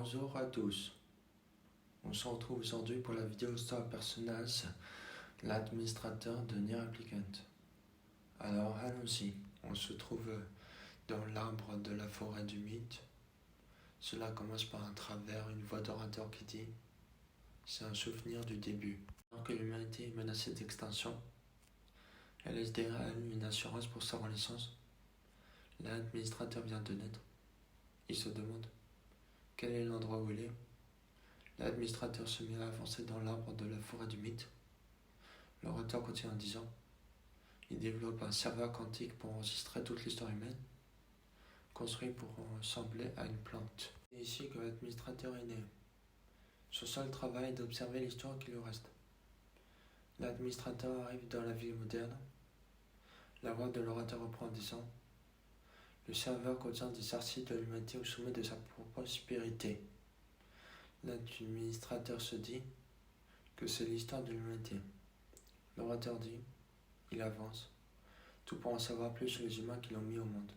Bonjour à tous, on se retrouve aujourd'hui pour la vidéo sur le personnage, l'administrateur de Nier Replicant. Alors allons-y, on se trouve dans l'arbre de la forêt du mythe. Cela commence par un travers, une voix d'orateur qui dit « C'est un souvenir du début. Alors que l'humanité est menacée d'extinction, elle laisse derrière elle une assurance pour sa renaissance. L'administrateur vient de naître. Il se demande quel est l'endroit où il est. L'administrateur se met à avancer dans l'arbre de la forêt du mythe. L'orateur continue en disant « Il développe un serveur quantique pour enregistrer toute l'histoire humaine, construit pour ressembler à une plante. C'est ici que l'administrateur est né. Son seul travail est d'observer l'histoire qui lui reste. L'administrateur arrive dans la ville moderne. La voix de l'orateur reprend en disant « Le serveur contient des archives de l'humanité au sommet de sa prospérité. » L'administrateur se dit que c'est l'histoire de l'humanité. L'orateur dit, il avance, tout pour en savoir plus sur les humains qui l'ont mis au monde.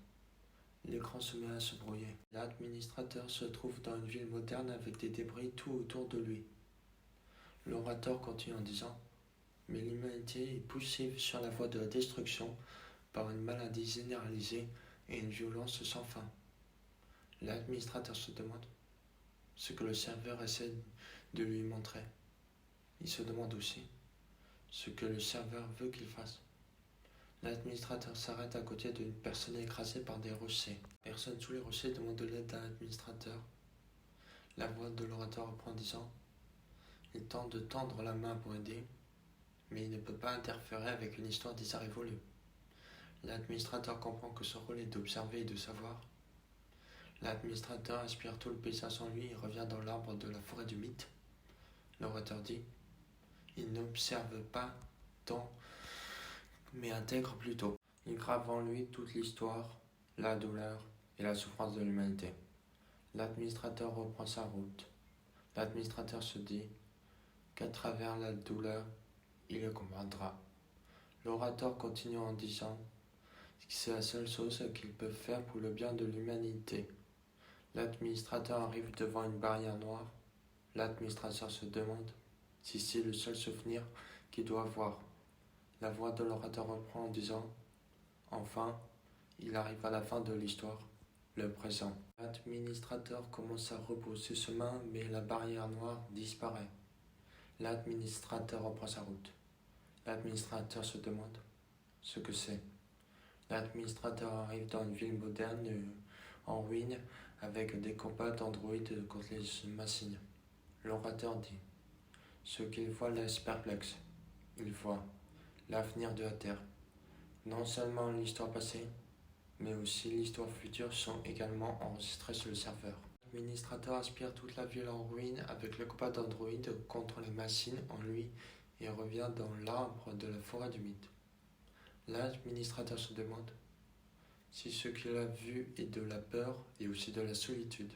L'écran se met à se brouiller. L'administrateur se trouve dans une ville moderne avec des débris tout autour de lui. L'orateur continue en disant, mais l'humanité est poussée sur la voie de la destruction par une maladie généralisée et une violence sans fin. L'administrateur se demande ce que le serveur essaie de lui montrer. Il se demande aussi ce que le serveur veut qu'il fasse. L'administrateur s'arrête à côté d'une personne écrasée par des rochers. La personne sous les rochers demande de l'aide à l'administrateur. La voix de l'orateur reprend en disant « Il tente de tendre la main pour aider, mais il ne peut pas interférer avec une histoire déjà révolue. » L'administrateur comprend que son rôle est d'observer et de savoir. L'administrateur aspire tout le paysage en lui et revient dans l'arbre de la forêt du mythe. L'orateur dit « Il n'observe pas tant, mais intègre plutôt. Il grave en lui toute l'histoire, la douleur et la souffrance de l'humanité. » L'administrateur reprend sa route. L'administrateur se dit qu'à travers la douleur, il le comprendra. L'orateur continue en disant que c'est la seule chose qu'il peut faire pour le bien de l'humanité. L'administrateur arrive devant une barrière noire. L'administrateur se demande si c'est le seul souvenir qu'il doit avoir. La voix de l'orateur reprend en disant « Enfin, il arrive à la fin de l'histoire, le présent. » L'administrateur commence à repousser ce chemin, mais la barrière noire disparaît. L'administrateur reprend sa route. L'administrateur se demande ce que c'est. L'administrateur arrive dans une ville moderne en ruine avec des combats d'androïdes contre les machines. L'orateur dit ce qu'il voit laisse perplexe. Il voit l'avenir de la Terre. Non seulement l'histoire passée, mais aussi l'histoire future sont également enregistrées sur le serveur. L'administrateur aspire toute la ville en ruine avec le combat d'androïdes contre les machines en lui et revient dans l'arbre de la forêt du mythe. L'administrateur se demande si ce qu'il a vu est de la peur et aussi de la solitude.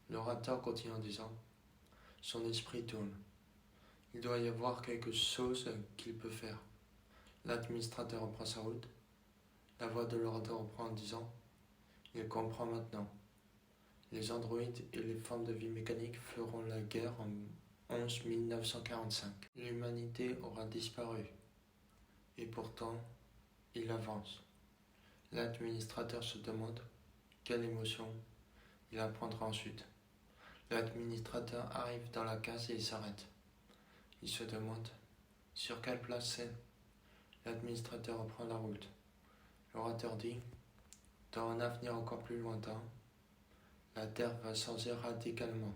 L'orateur continue en disant « Son esprit tourne. Il doit y avoir quelque chose qu'il peut faire. » L'administrateur reprend sa route. La voix de l'orateur reprend en disant « Il comprend maintenant. Les androïdes et les formes de vie mécanique feront la guerre en 1945. L'humanité aura disparu. Et pourtant, il avance. » L'administrateur se demande quelle émotion il apprendra ensuite. L'administrateur arrive dans la case et il s'arrête. Il se demande sur quelle place c'est. L'administrateur reprend la route. L'orateur dit dans un avenir encore plus lointain, la Terre va changer radicalement.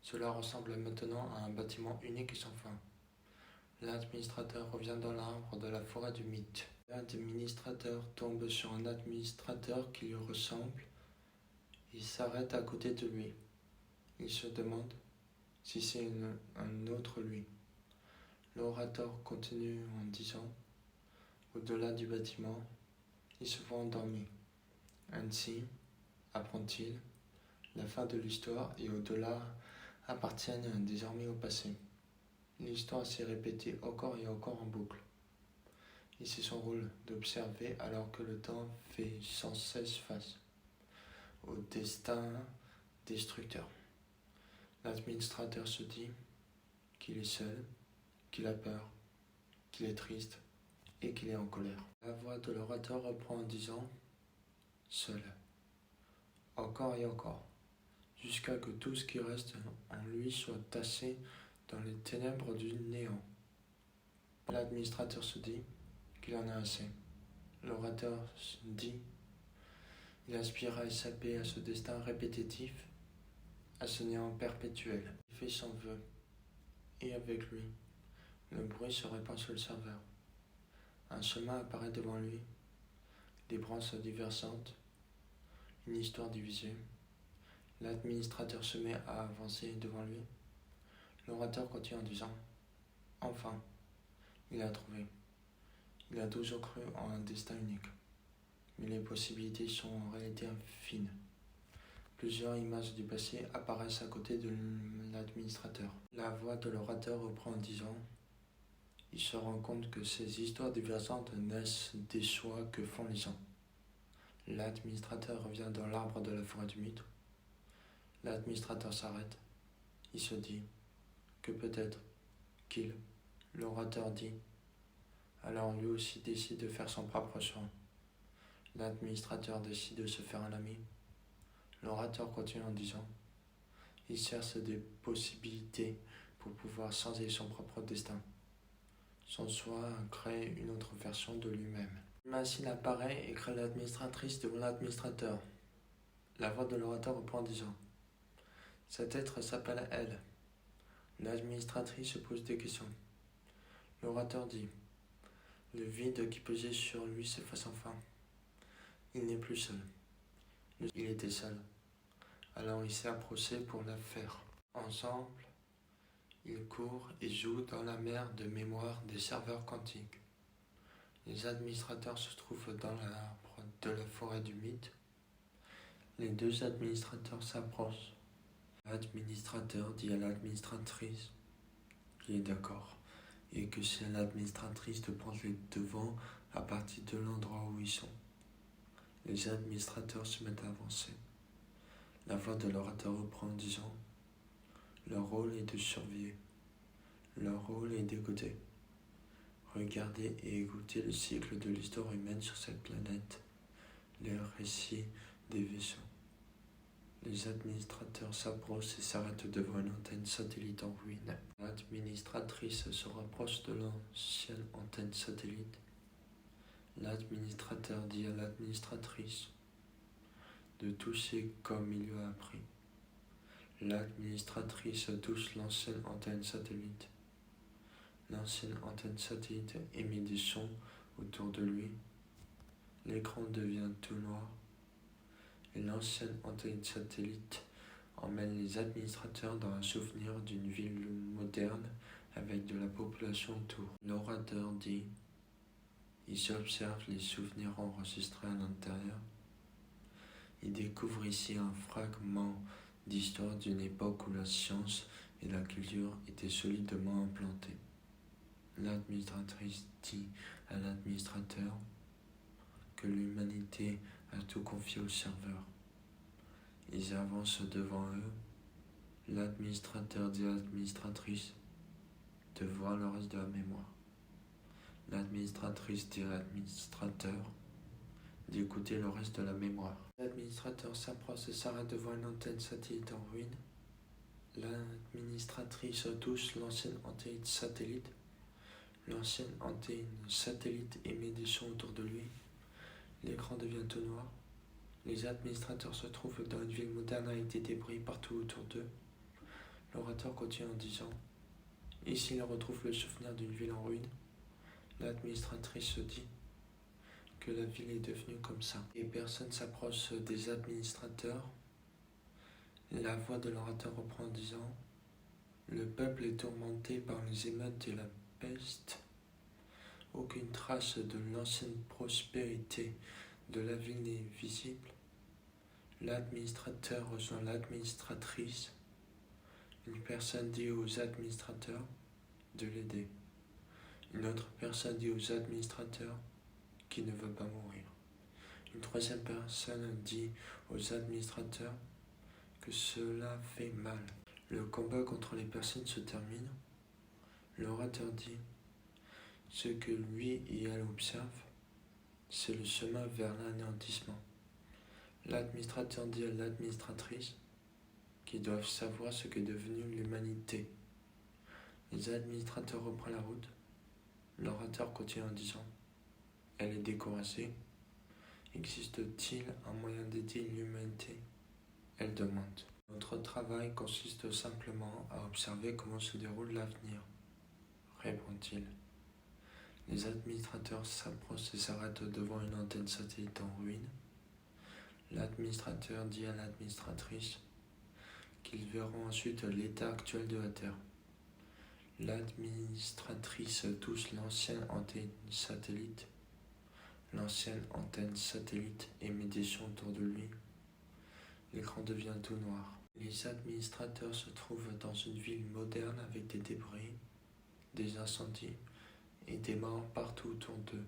Cela ressemble maintenant à un bâtiment unique et sans fin. L'administrateur revient dans l'arbre de la forêt du mythe. L'administrateur tombe sur un administrateur qui lui ressemble. Il s'arrête à côté de lui. Il se demande si c'est un autre lui. L'orateur continue en disant « Au-delà du bâtiment, il se voit endormi. Ainsi, apprend-il, la fin de l'histoire et au-delà appartiennent désormais au passé. L'histoire s'est répétée encore et encore en boucle. Et c'est son rôle d'observer alors que le temps fait sans cesse face au destin destructeur. » L'administrateur se dit qu'il est seul, qu'il a peur, qu'il est triste et qu'il est en colère. La voix de l'orateur reprend en disant « Seul, encore et encore, jusqu'à que tout ce qui reste en lui soit tassé dans les ténèbres du néant. » L'administrateur se dit qu'il en a assez. L'orateur se dit il aspire à échapper à ce destin répétitif, à ce néant perpétuel. Il fait son vœu, et avec lui, le bruit se répand sur le serveur. Un chemin apparaît devant lui, des branches diversantes, une histoire divisée. L'administrateur se met à avancer devant lui. L'orateur continue en disant « Enfin, il a trouvé. Il a toujours cru en un destin unique. Mais les possibilités sont en réalité infinies. » Plusieurs images du passé apparaissent à côté de l'administrateur. La voix de l'orateur reprend en disant « Il se rend compte que ces histoires divergentes naissent des choix que font les gens. » L'administrateur revient dans l'arbre de la forêt du mythe. L'administrateur s'arrête. Il se dit que peut-être qu'il, l'orateur dit, alors lui aussi décide de faire son propre choix. L'administrateur décide de se faire un ami. L'orateur continue en disant il cherche des possibilités pour pouvoir changer son propre destin. Son choix crée une autre version de lui-même. Une machine apparaît et crée l'administratrice devant l'administrateur. La voix de l'orateur reprend en disant cet être s'appelle elle. L'administratrice se pose des questions. L'orateur dit le vide qui pesait sur lui s'efface enfin. Il n'est plus seul. Il était seul. Alors il s'est approché pour la faire. Ensemble, ils courent et jouent dans la mer de mémoire des serveurs quantiques. Les administrateurs se trouvent dans l'arbre de la forêt du mythe. Les deux administrateurs s'approchent. L'administrateur dit à l'administratrice qu'il est d'accord et que c'est à l'administratrice de prendre les devants à partir de l'endroit où ils sont. Les administrateurs se mettent à avancer. La voix de l'orateur reprend en disant leur rôle est de surveiller. Leur rôle est d'écouter. Regarder et écouter le cycle de l'histoire humaine sur cette planète, les récits des vaisseaux. Les administrateurs s'approchent et s'arrêtent devant une antenne satellite en ruine. L'administratrice se rapproche de l'ancienne antenne satellite. L'administrateur dit à l'administratrice de toucher comme il lui a appris. L'administratrice touche l'ancienne antenne satellite. L'ancienne antenne satellite émet des sons autour de lui. L'écran devient tout noir. Et l'ancienne antenne satellite emmène les administrateurs dans un souvenir d'une ville moderne avec de la population autour. L'orateur dit ils observent les souvenirs enregistrés à l'intérieur. Ils découvrent ici un fragment d'histoire d'une époque où la science et la culture étaient solidement implantées. L'administratrice dit à l'administrateur que l'humanité a tout confié au serveur. Ils avancent devant eux. L'administrateur dit à l'administratrice de voir le reste de la mémoire. L'administratrice dit à l'administrateur d'écouter le reste de la mémoire. L'administrateur s'approche et s'arrête devant une antenne satellite en ruine. L'administratrice touche l'ancienne antenne satellite. L'ancienne antenne satellite émet des sons autour de lui. L'écran devient tout noir. Les administrateurs se trouvent dans une ville moderne avec des débris partout autour d'eux. L'orateur continue en disant « Ici, il retrouve le souvenir d'une ville en ruine. » L'administratrice se dit que la ville est devenue comme ça. Et personne s'approche des administrateurs. La voix de l'orateur reprend en disant « Le peuple est tourmenté par les émeutes et la peste. Aucune trace de l'ancienne prospérité de la ville n'est visible. L'administrateur rejoint l'administratrice. Une personne dit aux administrateurs de l'aider. Une autre personne dit aux administrateurs qu'il ne veut pas mourir. Une troisième personne dit aux administrateurs que cela fait mal. Le combat contre les personnes se termine. L'orateur dit: ce que lui et elle observent, c'est le chemin vers l'anéantissement. L'administrateur dit à l'administratrice qu'ils doivent savoir ce qu'est devenu l'humanité. Les administrateurs reprennent la route. L'orateur continue en disant: elle est décourassée. Existe-t-il un moyen d'aider l'humanité? Elle demande. Notre travail consiste simplement à observer comment se déroule l'avenir, répond-il. Les administrateurs s'approchent et s'arrêtent devant une antenne satellite en ruine. L'administrateur dit à l'administratrice qu'ils verront ensuite l'état actuel de la Terre. L'administratrice touche l'ancienne antenne satellite. L'ancienne antenne satellite émet des sons autour de lui. L'écran devient tout noir. Les administrateurs se trouvent dans une ville moderne avec des débris, des incendies et des morts partout autour d'eux.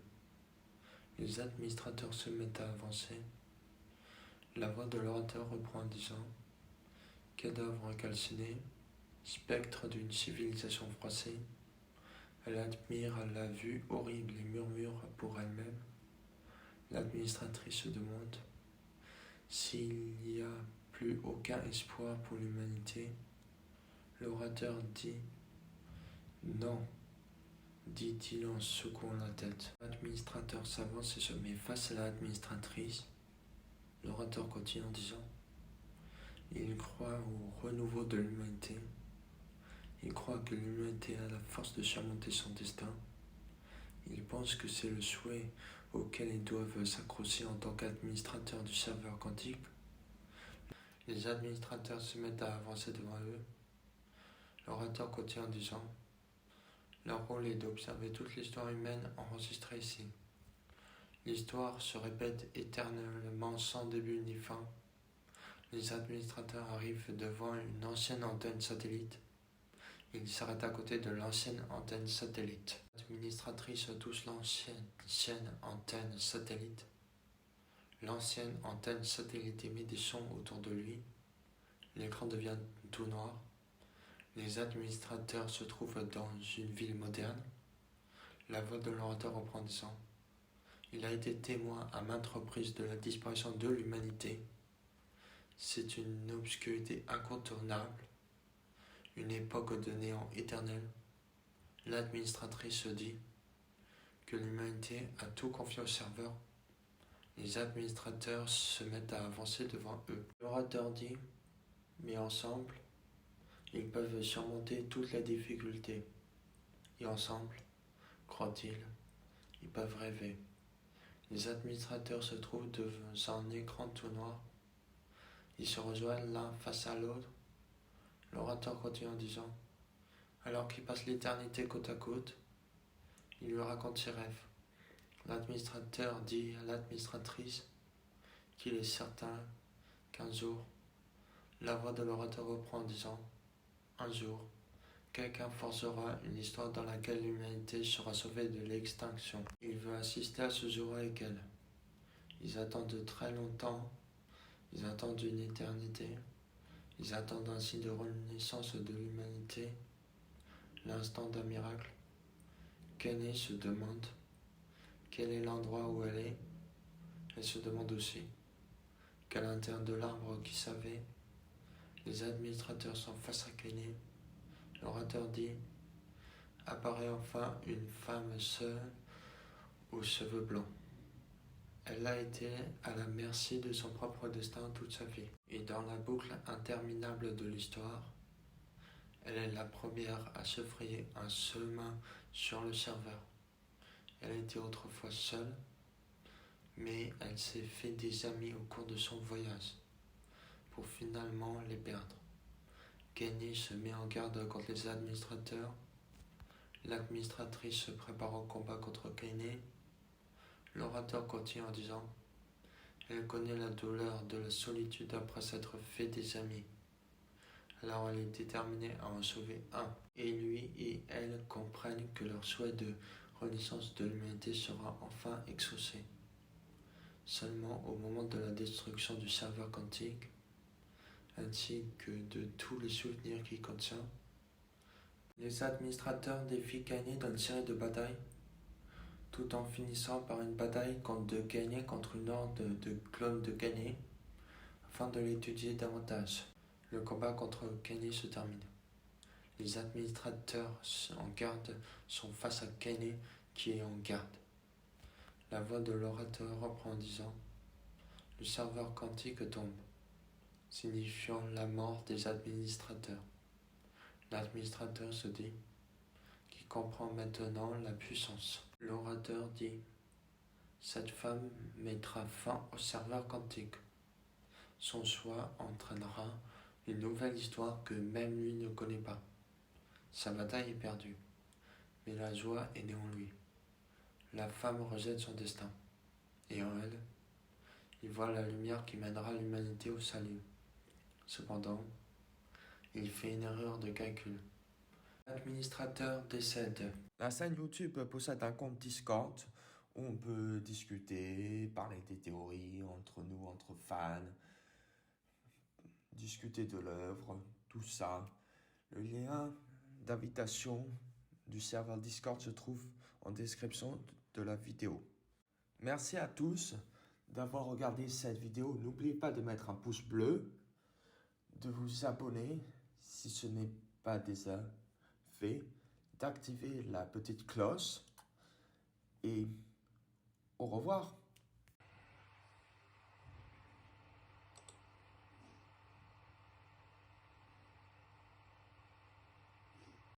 Les administrateurs se mettent à avancer. La voix de l'orateur reprend en disant: cadavre calciné, spectre d'une civilisation froissée. Elle admire la vue horrible et murmure pour elle-même. L'administratrice se demande s'il n'y a plus aucun espoir pour l'humanité. L'orateur dit: non, dit-il en secouant la tête. L'administrateur s'avance et se met face à l'administratrice. L'orateur continue en disant: il croit au renouveau de l'humanité. Il croit que l'humanité a la force de surmonter son destin. Il pense que c'est le souhait auquel ils doivent s'accrocher en tant qu'administrateurs du serveur quantique. Les administrateurs se mettent à avancer devant eux. L'orateur continue en disant: leur rôle est d'observer toute l'histoire humaine enregistrée ici. L'histoire se répète éternellement sans début ni fin. Les administrateurs arrivent devant une ancienne antenne satellite. Ils s'arrêtent à côté de l'ancienne antenne satellite. L'administratrice touche l'ancienne antenne satellite. L'ancienne antenne satellite émet des sons autour de lui. L'écran devient tout noir. Les administrateurs se trouvent dans une ville moderne. La voix de l'orateur reprend en disant: il a été témoin à maintes reprises de la disparition de l'humanité. C'est une obscurité incontournable, une époque de néant éternel. L'administratrice dit que l'humanité a tout confié au serveur. Les administrateurs se mettent à avancer devant eux. L'orateur dit: mais ensemble, ils peuvent surmonter toutes les difficultés. Et ensemble, croit-il, ils peuvent rêver. Les administrateurs se trouvent devant un écran tout noir. Ils se rejoignent l'un face à l'autre. L'orateur continue en disant: alors qu'ils passent l'éternité côte à côte, il lui raconte ses rêves. L'administrateur dit à l'administratrice qu'il est certain qu'un jour, la voix de l'orateur reprend en disant: un jour, quelqu'un forgera une histoire dans laquelle l'humanité sera sauvée de l'extinction. Il veut assister à ce jour avec elle. Ils attendent très longtemps, ils attendent une éternité, ils attendent un signe de renaissance de l'humanité, l'instant d'un miracle. Kenny se demande quel est l'endroit où elle est. Elle se demande aussi qu'à l'intérieur de l'arbre qui savait. Les administrateurs sont face à Kenny. L'orateur dit: apparaît enfin une femme seule aux cheveux blancs. Elle a été à la merci de son propre destin toute sa vie. Et dans la boucle interminable de l'histoire, elle est la première à se frayer un chemin sur le serveur. Elle était autrefois seule, mais elle s'est fait des amis au cours de son voyage, pour finalement les perdre. Kenny se met en garde contre les administrateurs. L'administratrice se prépare au combat contre Kenny. L'orateur continue en disant: elle connaît la douleur de la solitude après s'être fait des amis. Alors elle est déterminée à en sauver un. Et lui et elle comprennent que leur souhait de renaissance de l'humanité sera enfin exaucé. Seulement au moment de la destruction du serveur quantique, ainsi que de tous les souvenirs qu'il contient. Les administrateurs défient Kenny dans une série de batailles, tout en finissant par une bataille de Kenny contre une horde de clones de Kenny, afin de l'étudier davantage. Le combat contre Kenny se termine. Les administrateurs en garde sont face à Kenny qui est en garde. La voix de l'orateur reprend en disant « Le serveur quantique tombe », signifiant la mort des administrateurs. L'administrateur se dit qu'il comprend maintenant la puissance. L'orateur dit « Cette femme mettra fin au serveur quantique. Son choix entraînera une nouvelle histoire que même lui ne connaît pas. Sa bataille est perdue, mais la joie est née en lui. La femme rejette son destin, et en elle, il voit la lumière qui mènera l'humanité au salut. Cependant, il fait une erreur de calcul. L'administrateur décède. La chaîne YouTube possède un compte Discord où on peut discuter, parler des théories entre nous, entre fans, discuter de l'œuvre, tout ça. Le lien d'invitation du serveur Discord se trouve en description de la vidéo. Merci à tous d'avoir regardé cette vidéo. N'oubliez pas de mettre un pouce bleu, de vous abonner si ce n'est pas déjà fait, d'activer la petite cloche et au revoir.